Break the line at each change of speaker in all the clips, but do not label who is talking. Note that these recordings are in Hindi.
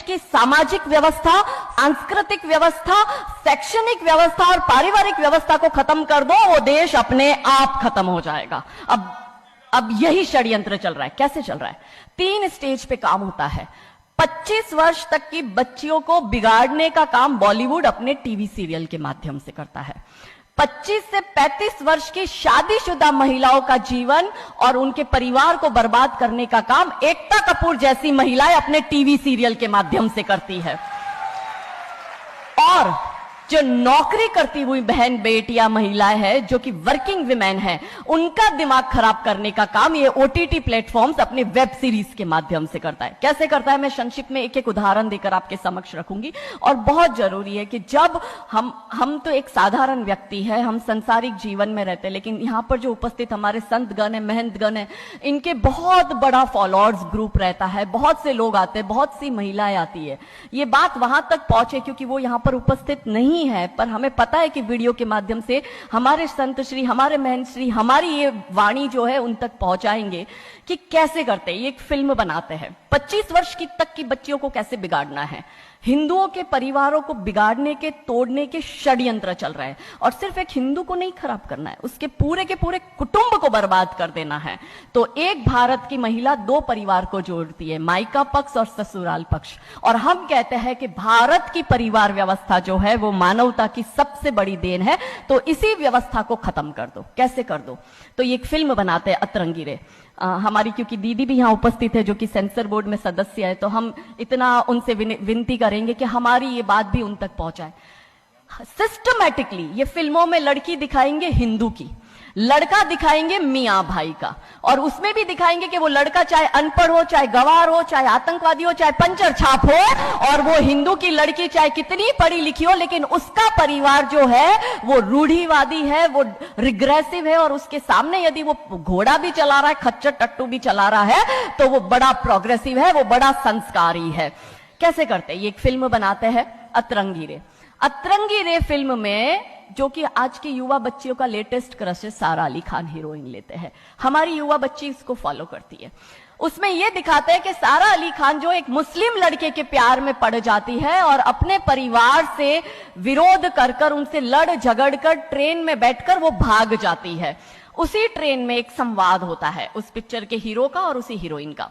की सामाजिक व्यवस्था, सांस्कृतिक व्यवस्था, शैक्षणिक व्यवस्था और पारिवारिक व्यवस्था को खत्म कर दो, वो देश अपने आप खत्म हो जाएगा। अब यही षड्यंत्र चल रहा है। कैसे चल रहा है? 3 स्टेज पे काम होता है। 25 वर्ष तक की बच्चियों को बिगाड़ने का काम बॉलीवुड अपने टीवी सीरियल के माध्यम से करता है। 25 से 35 वर्ष की शादीशुदा महिलाओं का जीवन और उनके परिवार को बर्बाद करने का काम एकता कपूर जैसी महिलाएं अपने टीवी सीरियल के माध्यम से करती है। और जो नौकरी करती हुई बहन बेटियां महिलाएं हैं, जो कि वर्किंग विमेन हैं, उनका दिमाग खराब करने का काम ये ओटीटी प्लेटफॉर्म्स अपने वेब सीरीज के माध्यम से करता है। कैसे करता है, मैं संक्षिप्त में एक एक उदाहरण देकर आपके समक्ष रखूंगी। और बहुत जरूरी है कि जब हम तो एक साधारण व्यक्ति है, हम संसारिक जीवन में रहते हैं, लेकिन यहां पर जो उपस्थित हमारे संतगण है, महंतगण है, इनके बहुत बड़ा फॉलोअर्स ग्रुप रहता है, बहुत से लोग आते हैं, बहुत सी महिलाएं आती है। ये बात वहां तक पहुंचे क्योंकि वो यहां पर उपस्थित नहीं है, पर हमें पता है कि वीडियो के माध्यम से हमारे संत श्री, हमारे महंत श्री हमारी ये वाणी जो है उन तक पहुंचाएंगे कि कैसे करते हैं। ये एक फिल्म बनाते हैं, 25 वर्ष की तक की बच्चियों को कैसे बिगाड़ना है। हिंदुओं के परिवारों को बिगाड़ने के, तोड़ने के षड्यंत्र चल रहा है। और सिर्फ एक हिंदू को नहीं खराब करना है, उसके पूरे के पूरे कुटुंब को बर्बाद कर देना है। तो एक भारत की महिला 2 परिवार को जोड़ती है, मायका पक्ष और ससुराल पक्ष। और हम कहते हैं कि भारत की परिवार व्यवस्था जो है वो मानवता की सबसे बड़ी देन है। तो इसी व्यवस्था को खत्म कर दो। कैसे कर दो? तो ये एक फिल्म बनाते हैं, अतरंगी रे। हमारी क्योंकि दीदी भी यहां उपस्थित है जो कि सेंसर बोर्ड में सदस्य है, तो हम इतना उनसे विनती करेंगे कि हमारी ये बात भी उन तक पहुंचाए। सिस्टमैटिकली ये फिल्मों में लड़की दिखाएंगे हिंदू की, लड़का दिखाएंगे मियां भाई का, और उसमें भी दिखाएंगे कि वो लड़का चाहे अनपढ़ हो, चाहे गवार हो, चाहे आतंकवादी हो, चाहे पंचर छाप हो, और वो हिंदू की लड़की चाहे कितनी पढ़ी लिखी हो, लेकिन उसका परिवार जो है वो रूढ़िवादी है, वो रिग्रेसिव है, और उसके सामने यदि वो घोड़ा भी चला रहा है, खच्चर टट्टू भी चला रहा है, तो वो बड़ा प्रोग्रेसिव है, वो बड़ा संस्कारी है। कैसे करते हैं? ये एक फिल्म बनाते हैं, अतरंगी रे। अतरंगी रे फिल्म में जो कि आज की युवा बच्चियों का लेटेस्ट क्रश है, सारा अली खान हीरोइन लेते हैं। हमारी युवा बच्ची इसको फॉलो करती है। उसमें यह दिखाते हैं कि सारा अली खान जो एक मुस्लिम लड़के के प्यार में पड़ जाती है और अपने परिवार से विरोध कर उनसे लड़ झगड़ कर ट्रेन में बैठकर वो भाग जाती है। उसी ट्रेन में एक संवाद होता है उस पिक्चर के हीरो का और उसी हीरोइन का।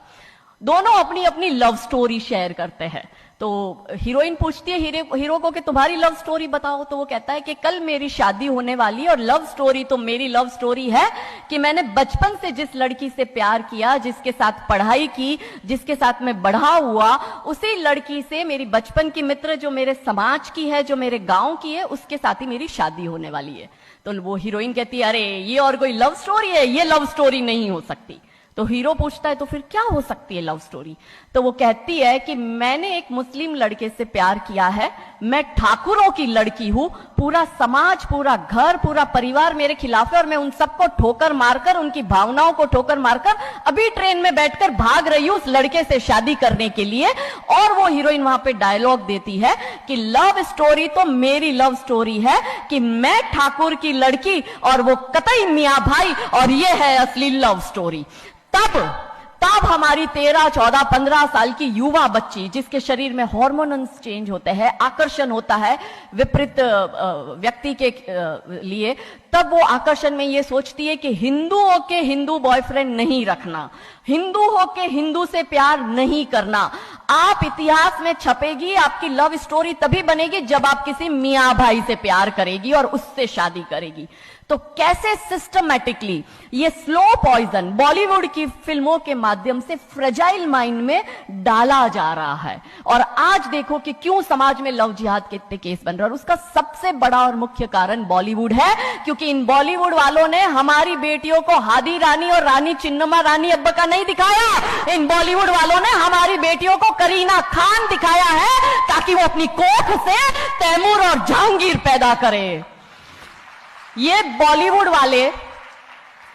दोनों अपनी अपनी लव स्टोरी शेयर करते हैं। तो हीरोइन पूछती है हीरो को कि तुम्हारी लव स्टोरी बताओ। तो वो कहता है कि कल मेरी शादी होने वाली है और लव स्टोरी तो मेरी लव स्टोरी है कि मैंने बचपन से जिस लड़की से प्यार किया, जिसके साथ पढ़ाई की, जिसके साथ मैं बढ़ा हुआ, उसी लड़की से मेरी बचपन की मित्र जो मेरे समाज की है, जो मेरे गांव की है, उसके साथ ही मेरी शादी होने वाली है। तो वो हीरोइन कहती है अरे ये और कोई लव स्टोरी है, ये लव स्टोरी नहीं हो सकती। तो हीरो पूछता है तो फिर क्या हो सकती है लव स्टोरी? तो वो कहती है कि मैंने एक मुस्लिम लड़के से प्यार किया है, मैं ठाकुरों की लड़की हूं, पूरा समाज, पूरा घर, पूरा परिवार मेरे खिलाफ है और मैं उन सबको ठोकर मारकर, उनकी भावनाओं को ठोकर मारकर अभी ट्रेन में बैठकर भाग रही हूं उस लड़के से शादी करने के लिए। और वो हीरोइन वहां पे डायलॉग देती है कि लव स्टोरी तो मेरी लव स्टोरी है कि मैं ठाकुर की लड़की और वो कतई मियां भाई, और ये है असली लव स्टोरी। तब हमारी 13, 14, 15 साल की युवा बच्ची, जिसके शरीर में हार्मोन्स चेंज होते हैं, आकर्षण होता है विपरीत व्यक्ति के लिए, तब वो आकर्षण में ये सोचती है कि हिंदू होके हिंदू बॉयफ्रेंड नहीं रखना, हिंदू होके हिंदू से प्यार नहीं करना। आप इतिहास में छपेगी, आपकी लव स्टोरी तभी बनेगी जब आप किसी मियां भाई से प्यार करेगी और उससे शादी करेगी। तो कैसे सिस्टमैटिकली ये स्लो पॉइजन बॉलीवुड की फिल्मों के माध्यम से फ्रेजाइल माइंड में डाला जा रहा है। और आज देखो कि क्यों समाज में लव जिहाद के केस बन रहा है, और उसका सबसे बड़ा और मुख्य कारण बॉलीवुड है, क्योंकि इन बॉलीवुड वालों ने हमारी बेटियों को हादी रानी और रानी चिन्नमा रानी अब्बा का नहीं दिखाया। इन बॉलीवुड वालों ने हमारी बेटियों को करीना खान दिखाया है ताकि वो अपनी कोख से तैमूर और जहांगीर पैदा करे। ये बॉलीवुड वाले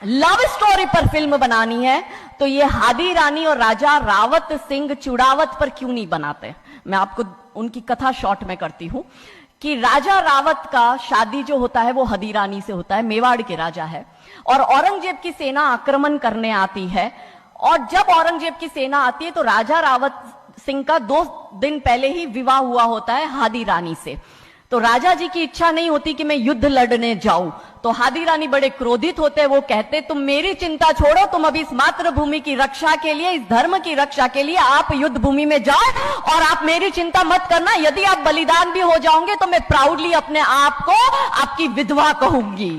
लव स्टोरी पर फिल्म बनानी है तो ये हादी रानी और राजा रावत सिंह चुड़ावत पर क्यों नहीं बनाते? मैं आपको उनकी कथा शॉर्ट में करती हूं कि राजा रावत का शादी जो होता है वो हदी रानी से होता है, मेवाड़ के राजा है, और औरंगजेब की सेना आक्रमण करने आती है। और जब औरंगजेब की सेना आती है तो राजा रावत सिंह का 2 दिन पहले ही विवाह हुआ होता है हादी रानी से। तो राजा जी की इच्छा नहीं होती कि मैं युद्ध लड़ने जाऊं, तो हादी रानी बड़े क्रोधित होते हैं। वो कहते तुम मेरी चिंता छोड़ो, तुम अभी इस मातृभूमि की रक्षा के लिए, इस धर्म की रक्षा के लिए आप युद्ध भूमि में जाओ और आप मेरी चिंता मत करना। यदि आप बलिदान भी हो जाओगे तो मैं प्राउडली अपने आप को आपकी विधवा कहूंगी।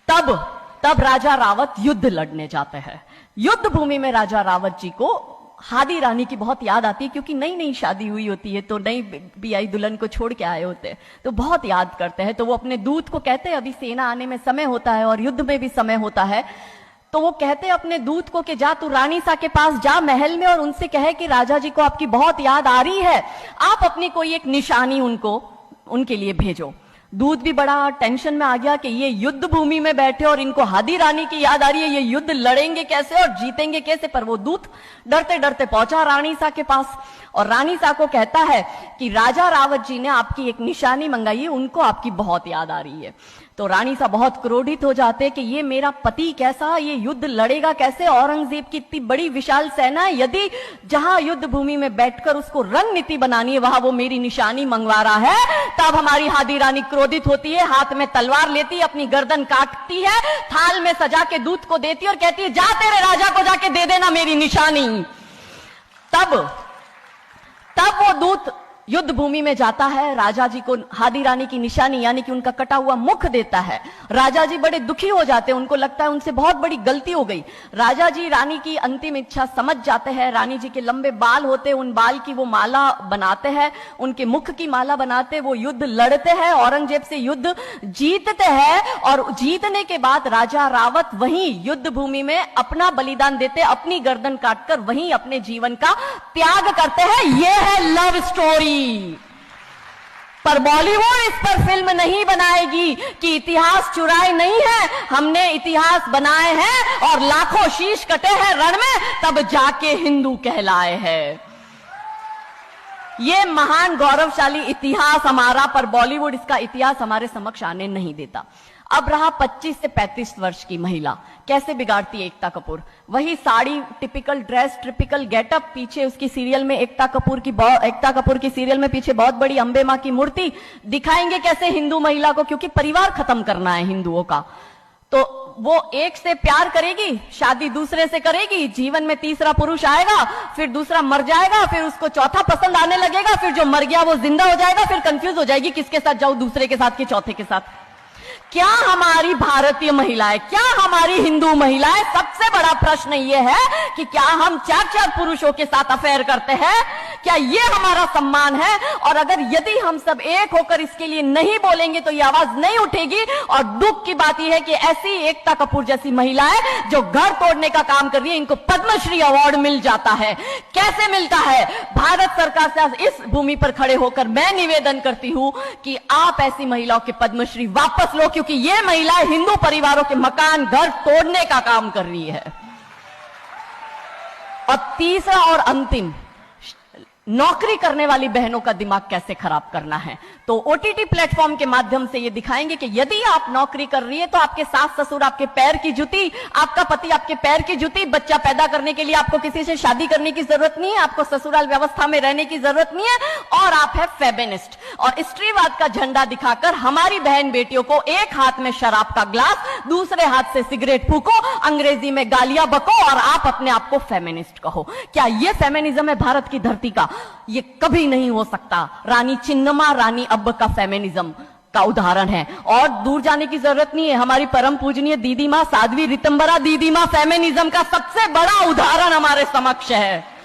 तब राजा रावत युद्ध लड़ने जाते हैं। युद्ध भूमि में राजा रावत जी को हादी रानी की बहुत याद आती है, क्योंकि नई नई शादी हुई होती है, तो नई बियाई दुल्हन को छोड़ के आए होते हैं, तो बहुत याद करते हैं। तो वो अपने दूत को कहते हैं अभी सेना आने में समय होता है और युद्ध में भी समय होता है, तो वो कहते हैं अपने दूत को कि जा तू रानी सा के पास जा महल में और उनसे कहे कि राजा जी को आपकी बहुत याद आ रही है, आप अपनी कोई एक निशानी उनके लिए भेजो। दूत भी बड़ा टेंशन में आ गया कि ये युद्ध भूमि में बैठे और इनको हादी रानी की याद आ रही है, ये युद्ध लड़ेंगे कैसे और जीतेंगे कैसे। पर वो दूत डरते डरते पहुंचा रानी सा के पास और रानी सा को कहता है कि राजा रावत जी ने आपकी एक निशानी मंगाई है, उनको आपकी बहुत याद आ रही है। तो रानी सा बहुत क्रोधित हो जाते कि ये मेरा पति कैसा, ये युद्ध लड़ेगा कैसे, औरंगजेब की इतनी बड़ी विशाल सेना है, यदि जहां युद्ध भूमि में बैठकर उसको रणनीति बनानी है वहां वो मेरी निशानी मंगवा रहा है। तब हमारी हादी रानी क्रोधित होती है, हाथ में तलवार लेती है, अपनी गर्दन काटती है, थाल में सजा के दूत को देती है और कहती है जा तेरे राजा को जाके दे देना मेरी निशानी। तब वो दूत युद्ध भूमि में जाता है, राजा जी को हादी रानी की निशानी यानी कि उनका कटा हुआ मुख देता है। राजा जी बड़े दुखी हो जाते हैं, उनको लगता है उनसे बहुत बड़ी गलती हो गई। राजा जी रानी की अंतिम इच्छा समझ जाते हैं। रानी जी के लंबे बाल होते हैं, उन बाल की वो माला बनाते हैं, उनके मुख की माला बनाते हैं, वो युद्ध लड़ते हैं, औरंगजेब से युद्ध जीतते हैं और जीतने के बाद राजा रावत वहीं युद्ध भूमि में अपना बलिदान देते, अपनी गर्दन काटकर वहीं अपने जीवन का त्याग करते हैं। यह है लव स्टोरी। पर बॉलीवुड इस पर फिल्म नहीं बनाएगी कि इतिहास चुराए नहीं है, हमने इतिहास बनाए हैं और लाखों शीश कटे हैं रण में, तब जाके हिंदू कहलाए हैं। ये महान गौरवशाली इतिहास हमारा, पर बॉलीवुड इसका इतिहास हमारे समक्ष आने नहीं देता। अब रहा 25 से 35 वर्ष की महिला, कैसे बिगाड़ती है एकता कपूर। वही sari, typical dress, typical getup, पीछे उसकी सीरियल में एकता कपूर की सीरियल में पीछे बहुत बड़ी अंबे मां की मूर्ति। दिखाएंगे कैसे हिंदू महिला को, क्योंकि परिवार खत्म करना है हिंदुओं का। तो वो एक से प्यार करेगी, शादी दूसरे से करेगी, जीवन में तीसरा पुरुष आएगा, फिर दूसरा मर जाएगा, फिर उसको चौथा पसंद आने लगेगा, फिर जो मर गया वो जिंदा हो जाएगा, फिर कंफ्यूज हो जाएगी किसके साथ जाऊं, दूसरे के साथ कि चौथे के साथ। क्या हमारी भारतीय महिलाएं, क्या हमारी हिंदू महिलाएं, सबसे बड़ा प्रश्न यह है कि क्या हम 4-4 पुरुषों के साथ अफेयर करते हैं? क्या ये हमारा सम्मान है? और अगर यदि हम सब एक होकर इसके लिए नहीं बोलेंगे तो ये आवाज नहीं उठेगी। और दुख की बात यह है कि ऐसी एकता कपूर जैसी महिलाएं जो घर तोड़ने का काम कर रही है, इनको पद्मश्री अवार्ड मिल जाता है। कैसे मिलता है? भारत सरकार से इस भूमि पर खड़े होकर मैं निवेदन करती हूं कि आप ऐसी महिलाओं के पद्मश्री वापस लो, क्योंकि ये महिलाएं हिंदू परिवारों के मकान, घर तोड़ने का काम कर रही है। और तीसरा और अंतिम, नौकरी करने वाली बहनों का दिमाग कैसे खराब करना है। तो ओटीटी प्लेटफॉर्म के माध्यम से ये दिखाएंगे कि यदि आप नौकरी कर रही है तो आपके सास ससुर आपके पैर की जूती, आपका पति आपके पैर की जूती। बच्चा पैदा करने के लिए आपको किसी से शादी करने की जरूरत नहीं है, आपको ससुराल व्यवस्था में रहने की जरूरत नहीं है, और आप है फेमिनिस्ट। और स्त्रीवाद का झंडा दिखाकर हमारी बहन बेटियों को एक हाथ में शराब का ग्लास, दूसरे हाथ से सिगरेट फूको, अंग्रेजी में गालियां बको और आप अपने आप को फेमिनिस्ट कहो। क्या यह फेमिनिज्म है भारत की धरती का? ये कभी नहीं हो सकता। रानी चिन्नमा, रानी अब्ब का फेमिनिज्म का उदाहरण है। और दूर जाने की जरूरत नहीं है, हमारी परम पूजनीय दीदी मां साध्वी रितंबरा दीदी मां फेमिनिज्म का सबसे बड़ा उदाहरण हमारे समक्ष है।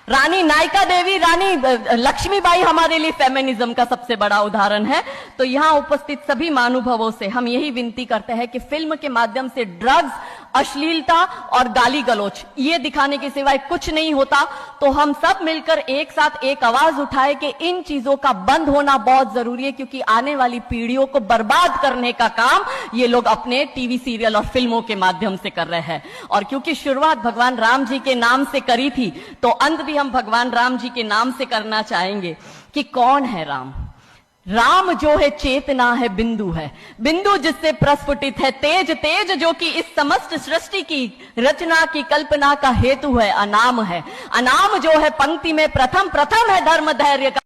रानी नायका देवी, रानी लक्ष्मीबाई हमारे लिए फेमिनिज्म का सबसे बड़ा उदाहरण है। तो यहां उपस्थित सभी महानुभावों से हम यही विनती करते हैं कि फिल्म के माध्यम से ड्रग्स, अश्लीलता और गाली गलौच ये दिखाने के सिवाय कुछ नहीं होता। तो हम सब मिलकर एक साथ एक आवाज उठाए कि इन चीजों का बंद होना बहुत जरूरी है, क्योंकि आने वाली पीढ़ियों को बर्बाद करने का काम ये लोग अपने टीवी सीरियल और फिल्मों के माध्यम से कर रहे हैं। और क्योंकि शुरुआत भगवान राम जी के नाम से करी थी, तो अंत भी हम भगवान राम जी के नाम से करना चाहेंगे कि कौन है राम। राम जो है चेतना है, बिंदु है, बिंदु जिससे प्रस्फुटित है तेज, तेज जो कि इस समस्त सृष्टि की रचना की कल्पना का हेतु है, अनाम है, अनाम जो है पंक्ति में प्रथम, प्रथम है धर्म धैर्य का